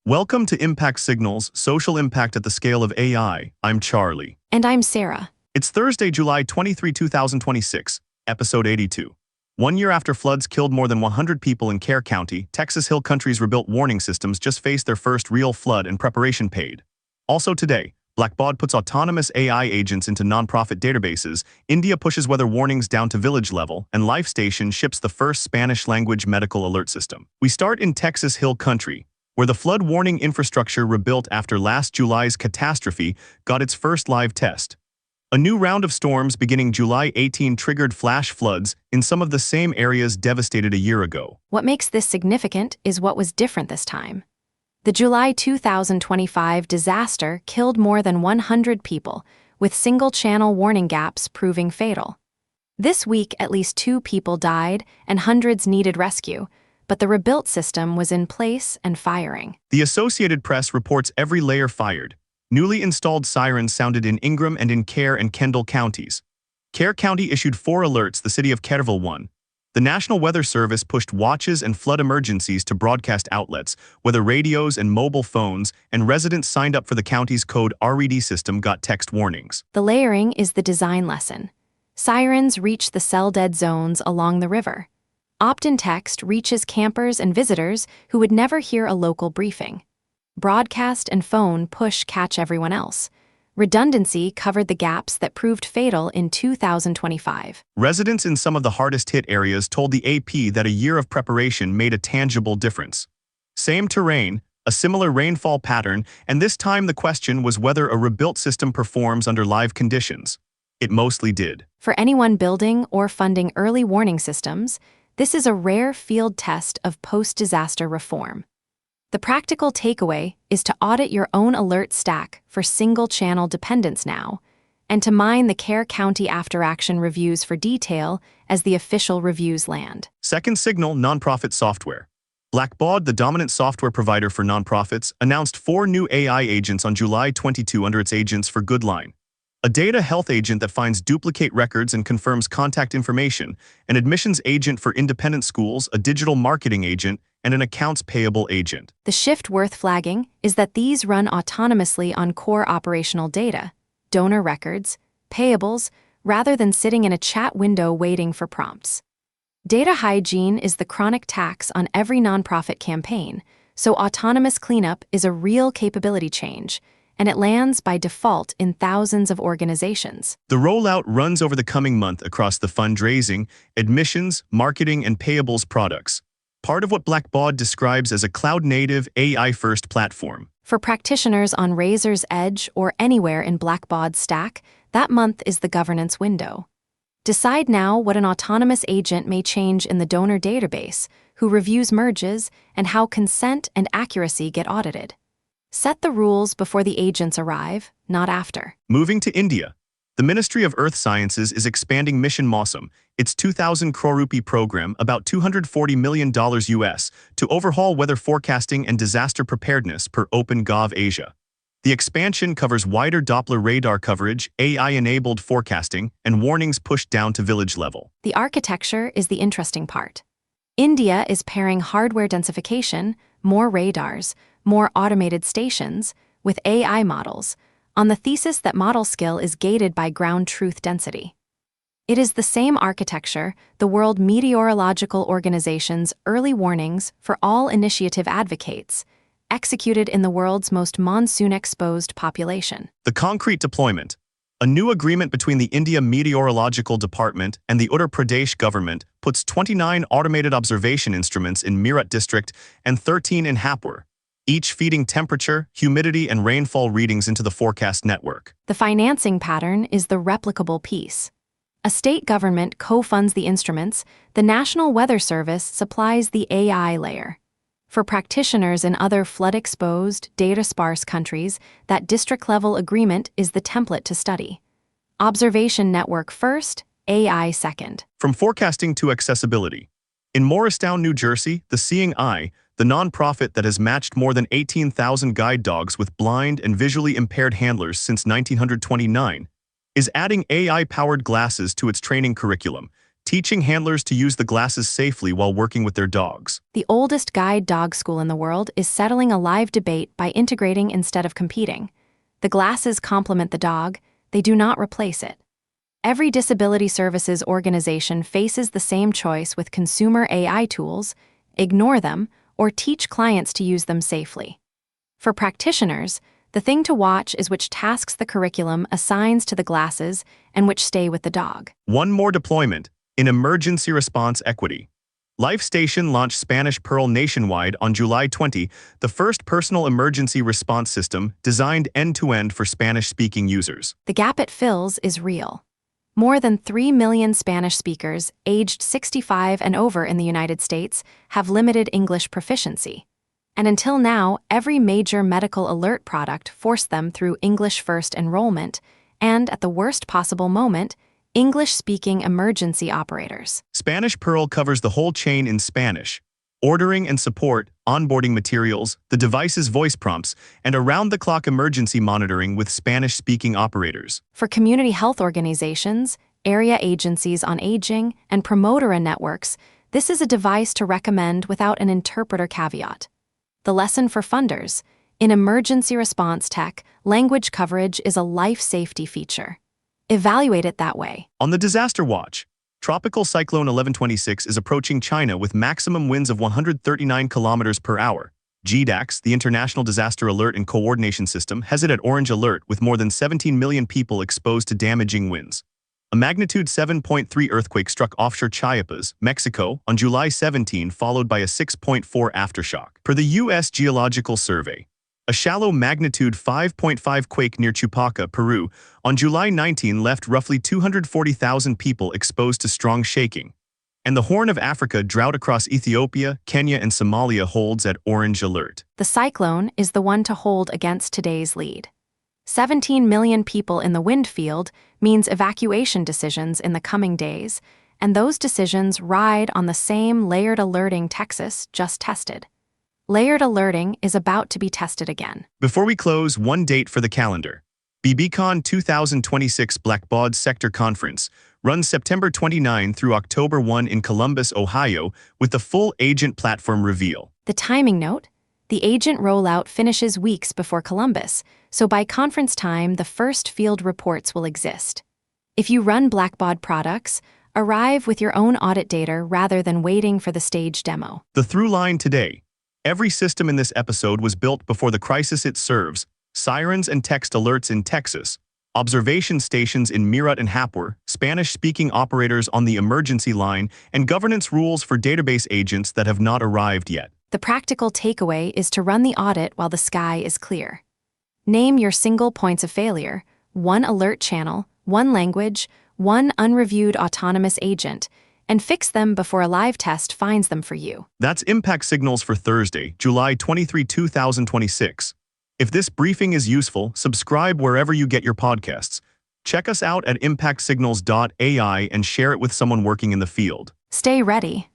Welcome to Impact Signals, Social Impact at the Scale of AI. I'm Charlie. And I'm Sarah. It's Thursday, July 23, 2026, episode 82. 1 year after floods killed more than 100 people in Kerr County, Texas Hill Country's rebuilt warning systems just faced their first real flood and preparation paid. Also today, Blackbaud puts autonomous AI agents into nonprofit databases, India pushes weather warnings down to village level, and LifeStation ships the first Spanish-language medical alert system. We start in Texas Hill Country, where the flood warning infrastructure rebuilt after last July's catastrophe got its first live test. A new round of storms beginning July 18 triggered flash floods in some of the same areas devastated a year ago. What makes this significant is what was different this time. The July 2025 disaster killed more than 100 people, with single-channel warning gaps proving fatal. This week, at least 2 people died and hundreds needed rescue, but the rebuilt system was in place and firing. The Associated Press reports every layer fired. Newly installed sirens sounded in Ingram and in Kerr and Kendall counties. Kerr County issued 4 alerts, the city of Kerrville 1. The National Weather Service pushed watches and flood emergencies to broadcast outlets, weather radios and mobile phones, and residents signed up for the county's CodeRED system got text warnings. The layering is the design lesson. Sirens reach the cell-dead zones along the river. Opt-in text reaches campers and visitors who would never hear a local briefing. Broadcast and phone push catch everyone else. Redundancy covered the gaps that proved fatal in 2025. Residents in some of the hardest-hit areas told the AP that a year of preparation made a tangible difference. Same terrain, a similar rainfall pattern, and this time the question was whether a rebuilt system performs under live conditions. It mostly did. For anyone building or funding early warning systems, this is a rare field test of post-disaster reform. The practical takeaway is to audit your own alert stack for single-channel dependence now, and to mine the Kerr County after-action reviews for detail as the official reviews land. Second Signal nonprofit software. Blackbaud, the dominant software provider for nonprofits, announced 4 new AI agents on July 22 under its Agents for Good line. A data health agent that finds duplicate records and confirms contact information, an admissions agent for independent schools, a digital marketing agent, and an accounts payable agent. The shift worth flagging is that these run autonomously on core operational data, donor records, payables, rather than sitting in a chat window waiting for prompts. Data hygiene is the chronic tax on every nonprofit campaign, so autonomous cleanup is a real capability change, and it lands by default in thousands of organizations. The rollout runs over the coming month across the fundraising, admissions, marketing, and payables products, part of what Blackbaud describes as a cloud-native, AI-first platform. For practitioners on Razor's Edge or anywhere in Blackbaud's stack, that month is the governance window. Decide now what an autonomous agent may change in the donor database, who reviews merges, and how consent and accuracy get audited. Set the rules before the agents arrive, not after. Moving to India. The Ministry of Earth Sciences is expanding Mission Mausam, its 2,000 crore rupee program, about $240 million US, to overhaul weather forecasting and disaster preparedness per OpenGov Asia. The expansion covers wider Doppler radar coverage, AI-enabled forecasting, and warnings pushed down to village level. The architecture is the interesting part. India is pairing hardware densification, more radars, more automated stations, with AI models, on the thesis that model skill is gated by ground truth density. It is the same architecture the World Meteorological Organization's early warnings for all initiative advocates, executed in the world's most monsoon-exposed population. The concrete deployment. A new agreement between the India Meteorological Department and the Uttar Pradesh government puts 29 automated observation instruments in Meerut district and 13 in Hapur, each feeding temperature, humidity, and rainfall readings into the forecast network. The financing pattern is the replicable piece. A state government co-funds the instruments, the National Weather Service supplies the AI layer. For practitioners in other flood-exposed, data-sparse countries, that district-level agreement is the template to study. Observation network first, AI second. From forecasting to accessibility. In Morristown, New Jersey, the Seeing Eye, the nonprofit that has matched more than 18,000 guide dogs with blind and visually impaired handlers since 1929, is adding AI-powered glasses to its training curriculum, teaching handlers to use the glasses safely while working with their dogs. The oldest guide dog school in the world is settling a live debate by integrating instead of competing. The glasses complement the dog, they do not replace it. Every disability services organization faces the same choice with consumer AI tools: ignore them or teach clients to use them safely. For practitioners, the thing to watch is which tasks the curriculum assigns to the glasses and which stay with the dog. One more deployment in emergency response equity. Life Station launched Spanish Pearl nationwide on July 20, the first personal emergency response system designed end-to-end for Spanish-speaking users. The gap it fills is real. More than 3 million Spanish speakers aged 65 and over in the United States have limited English proficiency. And until now, every major medical alert product forced them through English-first enrollment and, at the worst possible moment, English-speaking emergency operators. Spanish Pearl covers the whole chain in Spanish: ordering and support, onboarding materials, the device's voice prompts, and around-the-clock emergency monitoring with Spanish-speaking operators. For community health organizations, area agencies on aging, and promoter networks, this is a device to recommend without an interpreter caveat. The lesson for funders: in emergency response tech, language coverage is a life safety feature. Evaluate it that way. On the disaster watch, Tropical Cyclone 1126 is approaching China with maximum winds of 139 kilometers per hour. GDAX, the International Disaster Alert and Coordination System, has it at orange alert with more than 17 million people exposed to damaging winds. A magnitude 7.3 earthquake struck offshore Chiapas, Mexico, on July 17, followed by a 6.4 aftershock. Per the U.S. Geological Survey, a shallow magnitude 5.5 quake near Chupaca, Peru, on July 19 left roughly 240,000 people exposed to strong shaking. And the Horn of Africa drought across Ethiopia, Kenya, and Somalia holds at orange alert. The cyclone is the one to hold against today's lead. 17 million people in the wind field means evacuation decisions in the coming days, and those decisions ride on the same layered alerting Texas just tested. Layered alerting is about to be tested again. Before we close, one date for the calendar. BBCon 2026 Blackbaud Sector Conference runs September 29 through October 1 in Columbus, Ohio, with the full agent platform reveal. The timing note: the agent rollout finishes weeks before Columbus, so by conference time, the first field reports will exist. If you run Blackbaud products, arrive with your own audit data rather than waiting for the stage demo. The through line today: every system in this episode was built before the crisis it serves: sirens and text alerts in Texas, observation stations in Meerut and Hapur, Spanish-speaking operators on the emergency line, and governance rules for database agents that have not arrived yet. The practical takeaway is to run the audit while the sky is clear. Name your single points of failure: one alert channel, one language, one unreviewed autonomous agent, and fix them before a live test finds them for you. That's Impact Signals for Thursday, July 23, 2026. If this briefing is useful, subscribe wherever you get your podcasts. Check us out at impactsignals.ai and share it with someone working in the field. Stay ready.